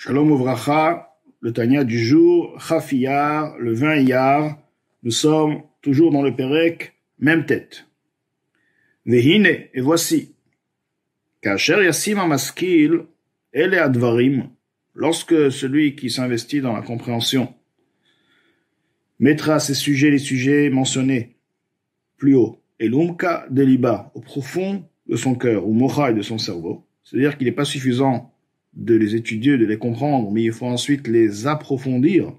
Shalom Uvracha, le Tanya du jour, Chaf Iyar, le 20 Iyar, nous sommes toujours dans le Pérec, même tête. Vehine, et voici, Kasher Yassim Amaskil, Ele Advarim, lorsque celui qui s'investit dans la compréhension mettra ces sujets, les sujets mentionnés plus haut, et l'umka deliba, au profond de son cœur, ou mocha de son cerveau, c'est-à-dire qu'il n'est pas suffisant de les étudier, de les comprendre, mais il faut ensuite les approfondir.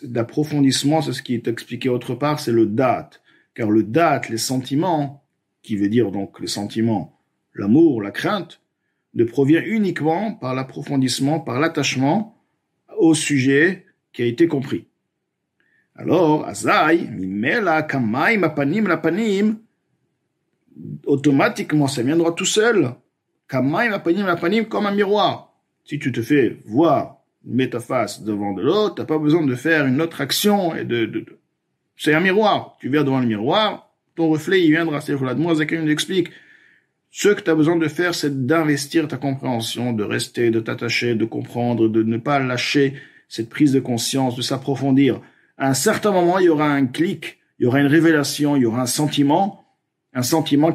L'approfondissement, c'est ce qui est expliqué autre part, c'est le date. Car le date, les sentiments, qui veut dire donc les sentiments, l'amour, la crainte, ne provient uniquement par l'approfondissement, par l'attachement au sujet qui a été compris. Alors, Azaï, Mimela, Kamaim, Apanim, Lapanim, automatiquement, ça viendra tout seul. Kamaim, Apanim, comme un miroir. Si tu te fais voir, mets ta face devant de l'autre, t'as pas besoin de faire une autre action et c'est un miroir. Tu viens devant le miroir, ton reflet, il viendra. C'est la Zaken nous explique. Ce que tu as besoin de faire, c'est d'investir ta compréhension, de rester, de t'attacher, de comprendre, de ne pas lâcher cette prise de conscience, de s'approfondir. À un certain moment, il y aura un clic, il y aura une révélation, il y aura un sentiment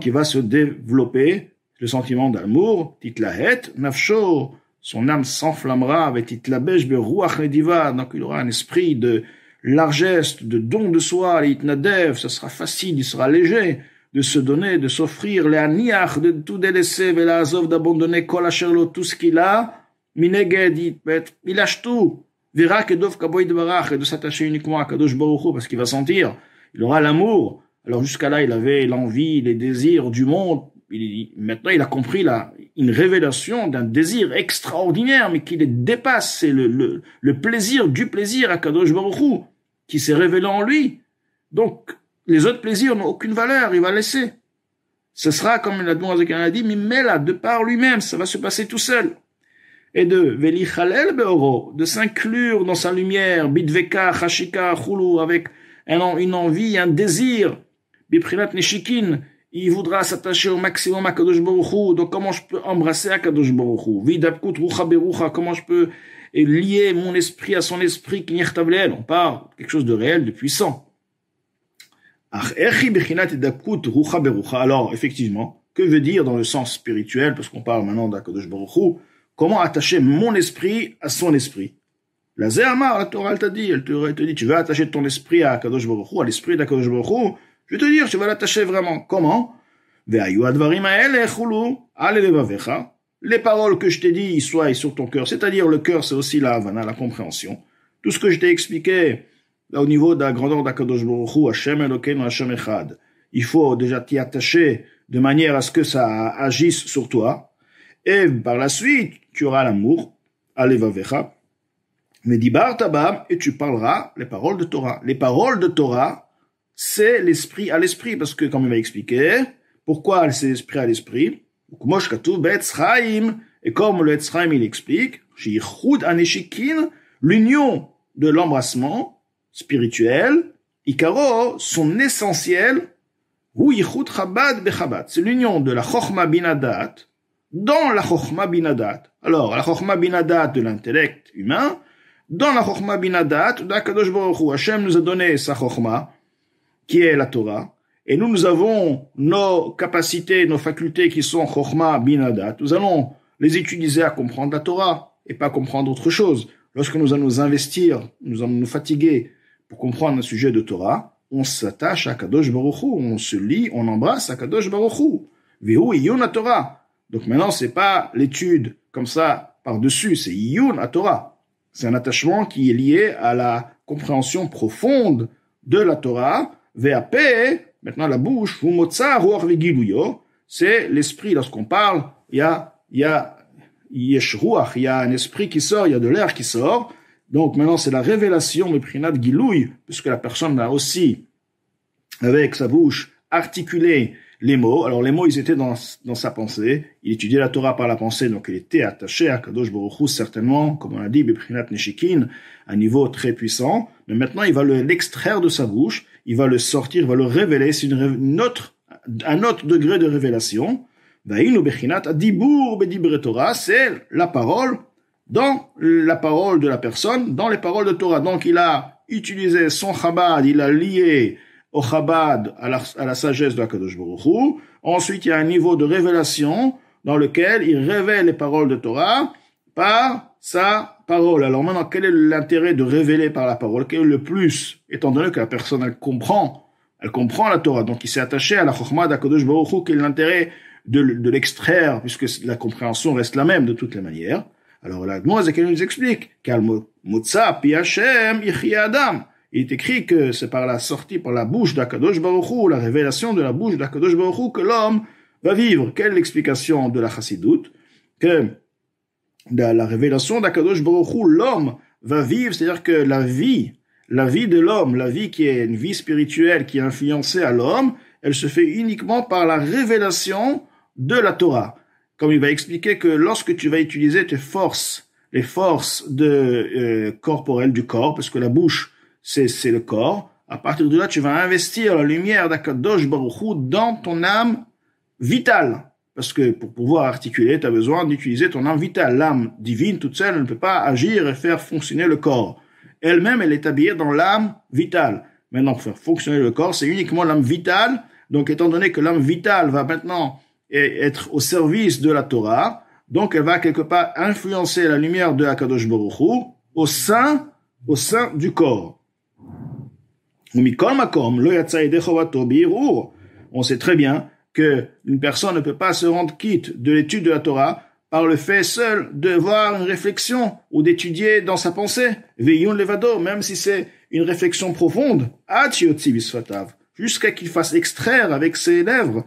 qui va se développer, le sentiment d'amour, titlahet, nafsho, son âme s'enflammera avec titlabesh beruach nediva, donc il aura un esprit de largesse, de don de soi, l'itnadev, ça sera facile, il sera léger, de se donner, de s'offrir, les aniach, de tout délaisser, vela azov, d'abandonner kol asherlo, tout ce qu'il a, mineged, il lâche tout, vira kedov kaboy de barach, et de s'attacher uniquement à Kadosh Baruch Hu, parce qu'il va sentir, il aura l'amour. Alors jusqu'à là, il avait l'envie, les désirs du monde. Maintenant, il a compris une révélation d'un désir extraordinaire, mais qui les dépasse. C'est le plaisir du plaisir à Kadosh Baruch Hu, qui s'est révélé en lui. Donc, les autres plaisirs n'ont aucune valeur, il va laisser. Ce sera, comme la Zaken a dit, Mimela, de par lui-même, ça va se passer tout seul. Et de Velichalel Beoro, de s'inclure dans sa lumière, Bidveka, Chashika, Chulu, avec une envie, un désir, Biprinat Neshikin, il voudra s'attacher au maximum à Kadosh Baruch Hu. Donc comment je peux embrasser à Kadosh Baruch Hu? Vidapkut Rucha Berucha, comment je peux lier mon esprit à son esprit qui n'irtavleel? On parle de quelque chose de réel, de puissant. Alors effectivement, que veut dire dans le sens spirituel, parce qu'on parle maintenant d'Akadosh Baruch Hu, comment attacher mon esprit à son esprit? La Zéhamar, la Torah, elle t'a dit, tu veux attacher ton esprit à Kadosh Baruch Hu, à l'esprit d'Akadosh Baruch Hu, je vais te dire, tu vas l'attacher vraiment. Comment? Les paroles que je t'ai dit, ils soient sur ton cœur. C'est-à-dire, le cœur, c'est aussi la havana, la compréhension. Tout ce que je t'ai expliqué, là, au niveau de la grandeur d'Akadosh Baruch Hu, Hashem Elokeinu Hashem Echad, il faut déjà t'y attacher de manière à ce que ça agisse sur toi. Et par la suite, tu auras l'amour, Alevavecha, Medibar Tabam, et tu parleras les paroles de Torah. Les paroles de Torah, c'est l'esprit à l'esprit, parce que, comme il m'a expliqué, pourquoi c'est l'esprit à l'esprit, et comme le Etzraim il explique, l'union de l'embrassement spirituel, Ikaro, son essentiel, c'est l'union de la Chochma Binadat dans la Chochma Binadat. Alors, la Chochma Binadat de l'intellect humain, dans la Chochma Binadat d'Akadosh Baruch Hu, Hashem nous a donné sa Chochma, qui est la Torah, et nous avons nos capacités, nos facultés qui sont Chochma Binadat. Nous allons les utiliser à comprendre la Torah et pas comprendre autre chose. Lorsque nous allons nous investir, nous allons nous fatiguer pour comprendre un sujet de Torah, on s'attache à Kadosh Baruch Hu, on se lie, on embrasse à Kadosh Baruch Hu. Vehu Iyun à Torah. Donc maintenant, c'est pas l'étude comme ça par-dessus, c'est Iyun à Torah. C'est un attachement qui est lié à la compréhension profonde de la Torah. VAP, maintenant la bouche, c'est l'esprit. Lorsqu'on parle, il y a yeshruach, il y a un esprit qui sort, il y a de l'air qui sort. Donc maintenant c'est la révélation de Prinat Gilouy, puisque la personne a aussi, avec sa bouche, articulé les mots. Alors les mots, ils étaient dans sa pensée. Il étudiait la Torah par la pensée, donc il était attaché à Kadosh Baruch Hu, certainement, comme on a dit, Beprinat Neshikin, un niveau très puissant. Mais maintenant, il va l'extraire de sa bouche, il va le sortir, il va le révéler. C'est un autre degré de révélation. Vaïnu bechinat adibur bedibre Torah, c'est la parole dans la parole de la personne, dans les paroles de Torah. Donc il a utilisé son Chabad, il a lié au Chabad à la sagesse de HaKadosh Baruch Hu. Ensuite, il y a un niveau de révélation dans lequel il révèle les paroles de Torah par sa parole. Alors maintenant, quel est l'intérêt de révéler par la parole? Quel est le plus? Étant donné que la personne, elle comprend la Torah. Donc il s'est attaché à la Chokhmah d'HaKadosh Baruch Hu. Quel est l'intérêt de l'extraire, puisque la compréhension reste la même de toutes les manières? Alors là, Moïse nous explique, Motza pi Hashem yichye Adam. Il est écrit que c'est par la sortie, par la bouche d'Akadosh Baruch Hu, la révélation de la bouche d'Akadosh Baruch Hu, que l'homme va vivre. Quelle est l'explication de la Chassidoute? Que la révélation d'Akadosh Baruch Hu, l'homme va vivre, c'est-à-dire que la vie de l'homme, la vie qui est une vie spirituelle, qui est influencée à l'homme, elle se fait uniquement par la révélation de la Torah. Comme il va expliquer que lorsque tu vas utiliser tes forces, les forces corporelles du corps, parce que la bouche, c'est le corps, à partir de là, tu vas investir la lumière d'Akadosh Baruch Hu dans ton âme vitale. Parce que pour pouvoir articuler, tu as besoin d'utiliser ton âme vitale. L'âme divine, toute seule, elle ne peut pas agir et faire fonctionner le corps. Elle-même, elle est habillée dans l'âme vitale. Maintenant, pour faire fonctionner le corps, c'est uniquement l'âme vitale. Donc, étant donné que l'âme vitale va maintenant être au service de la Torah, donc elle va quelque part influencer la lumière de Akadosh Baruch Hu au sein du corps. On sait très bien que une personne ne peut pas se rendre quitte de l'étude de la Torah par le fait seul de voir une réflexion ou d'étudier dans sa pensée, veillon levado, même si c'est une réflexion profonde, jusqu'à qu'il fasse extraire avec ses lèvres.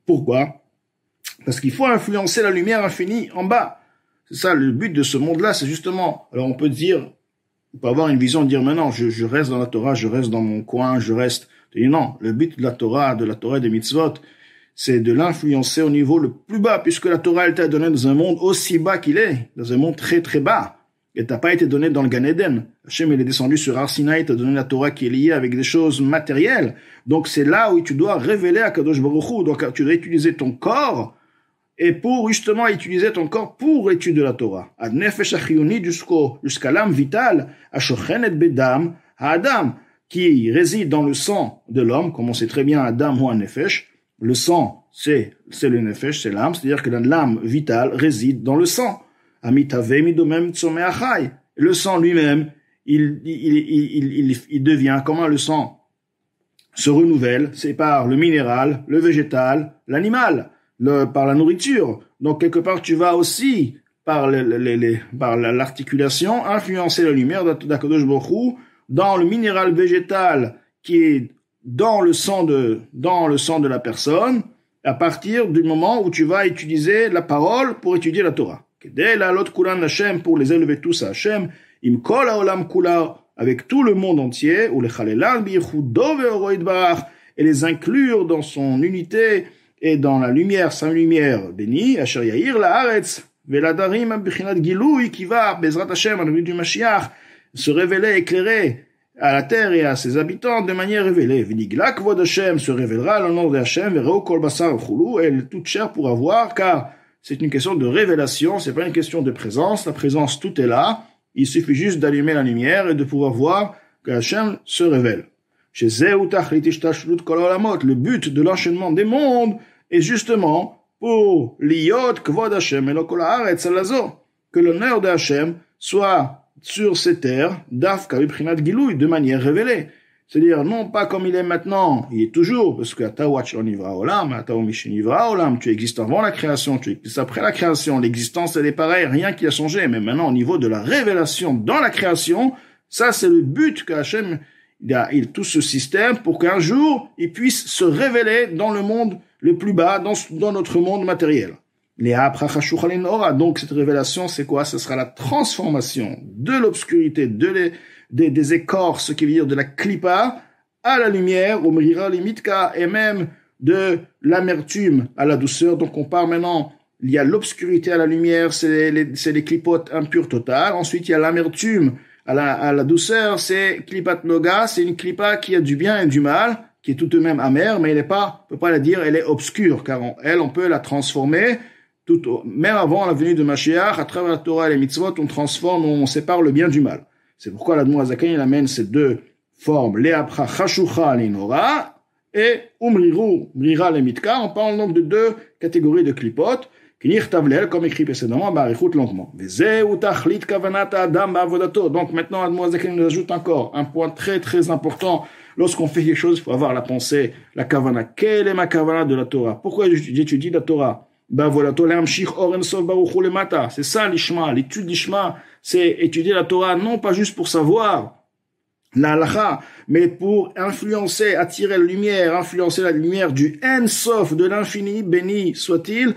Pourquoi? Parce qu'il faut influencer la lumière infinie en bas. C'est ça, le but de ce monde-là, c'est justement, alors on peut dire, on peut avoir une vision de dire, mais non, je reste dans la Torah, je reste dans mon coin, et non, le but de la Torah et des mitzvot, c'est de l'influencer au niveau le plus bas, puisque la Torah, elle t'a donné dans un monde aussi bas qu'il est, dans un monde très très bas. Et t'as pas été donné dans le Gan Eden. Hachem, il est descendu sur Har Sinaï, t'a donné la Torah qui est liée avec des choses matérielles. Donc c'est là où tu dois révéler à Kadosh Baruch Hu. Donc tu dois utiliser ton corps, et pour justement utiliser ton corps pour l'étude de la Torah. Ad nefesh achiyoni jusqu'à l'âme vitale, ashochenet bedam, Adam, qui réside dans le sang de l'homme, comme on sait très bien Adam ou un nefesh. Le sang, c'est le nefesh, c'est l'âme, c'est-à-dire que l'âme vitale réside dans le sang. Le sang lui-même, il devient, comment le sang se renouvelle? C'est par le minéral, le végétal, l'animal, par la nourriture. Donc, quelque part, tu vas aussi, par l'articulation, influencer la lumière d'Akadosh Baruch Hu dans le minéral végétal qui est dans le sang de la personne, à partir du moment où tu vas utiliser la parole pour étudier la Torah. Pour les élever tous à Hashem, im kol haolam kula, avec tout le monde entier, ou les chalelan biyichudo ve'oro yitbarach, et les inclure dans son unité et dans la lumière, sa lumière bénie, asher yahir la'aretz ve'ladarim bichinat gilui, qui va, bezrat Hashem, à la venue du Mashiach, se révéler, éclairer à la terre et à ses habitants de manière révélée. V'nigla kvod Hashem, se révélera l'honneur de Hashem, ve'reo kol basar chulu, et toute chair pourra voir, car c'est une question de révélation, c'est pas une question de présence. La présence, tout est là. Il suffit juste d'allumer la lumière et de pouvoir voir que Hashem se révèle. Le but de l'enchaînement des mondes est justement pour l'iyot kvod Hashem et kol haaretz alazo, que l'honneur de Hashem soit sur ces terres, dafka b'prinat gilouy, de manière révélée. C'est-à-dire, non pas comme il est maintenant, il est toujours, parce que tu existes avant la création, tu existes après la création, l'existence elle est pareille, rien qui a changé, mais maintenant au niveau de la révélation dans la création, ça c'est le but que Hachem, il tout ce système pour qu'un jour, il puisse se révéler dans le monde le plus bas, dans notre monde matériel. Donc cette révélation, c'est quoi? Ce sera la transformation de l'obscurité, des écorces, qui veut dire de la klipa, à la lumière, au mrira limitka, et même de l'amertume à la douceur. Donc on part maintenant, il y a l'obscurité à la lumière, c'est les clipotes impures totales. Ensuite il y a l'amertume à la douceur, c'est klipat noga, c'est une klipa qui a du bien et du mal, qui est tout de même amère, mais on peut pas la dire, elle est obscure, car on peut la transformer, même avant la venue de Mashiach, à travers la Torah et les mitzvot, on transforme, on sépare le bien du mal. C'est pourquoi l'Admor HaZaken, il amène ces deux formes, Le'apra chashucha linora, et umriru, brira le mitka. On parle donc de deux catégories de clipotes, comme écrit précédemment, barichut longuement. Donc maintenant, Admor HaZaken nous ajoute encore un point très très important. Lorsqu'on fait quelque chose, il faut avoir la pensée, la kavana. Quelle est ma kavana de la Torah? Pourquoi j'étudie la Torah? C'est ça l'ishma. L'étude d'ishma, c'est étudier la Torah, non pas juste pour savoir la halakha, mais pour influencer, attirer la lumière, influencer la lumière du En Sof, de l'infini, béni soit-il,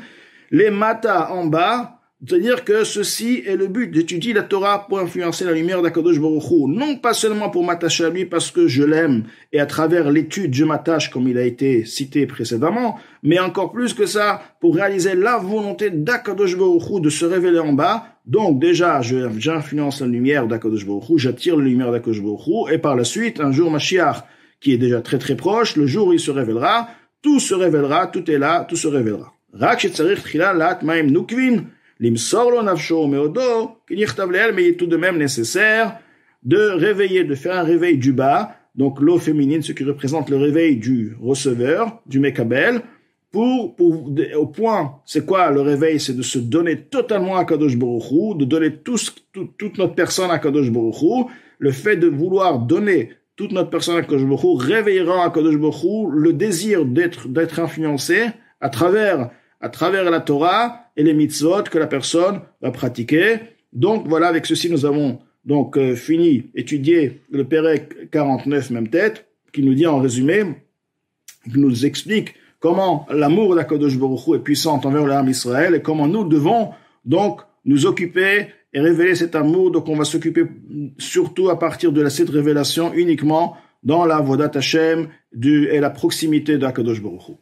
les mata en bas, c'est-à-dire que ceci est le but d'étudier la Torah pour influencer la lumière d'Akadosh Baruch Hu. Non pas seulement pour m'attacher à lui parce que je l'aime et à travers l'étude je m'attache comme il a été cité précédemment, mais encore plus que ça pour réaliser la volonté d'Akadosh Baruch Hu de se révéler en bas. Donc déjà, j'influence la lumière d'Akadosh Baruch Hu, j'attire la lumière d'Akadosh Baruch Hu et par la suite, un jour Mashiach qui est déjà très très proche, le jour où il se révélera, tout se révélera, tout est là, tout se révélera. Rak shetzarich tchila lat maim nukvin. L'imsorlo nafsho meodo, mais il est tout de même nécessaire de réveiller, de faire un réveil du bas, donc l'eau féminine, ce qui représente le réveil du receveur, du mekabel, au point, c'est quoi le réveil? C'est de se donner totalement à Kadosh Baruch Hu, de donner toute notre personne à Kadosh Baruch Hu. Le fait de vouloir donner toute notre personne à Kadosh Baruch Hu réveillera à Kadosh Baruch Hu le désir d'être influencé à travers la Torah et les mitzvot que la personne va pratiquer. Donc voilà, avec ceci nous avons donc fini étudier le Pérec 49 même tête, qui nous dit en résumé, qui nous explique comment l'amour d'Akadosh Baruch Hu est puissant envers l'âme Israël et comment nous devons donc nous occuper et révéler cet amour. Donc on va s'occuper surtout à partir de cette révélation uniquement dans la Vodat Hashem et la proximité d'Akadosh Baruch Hu.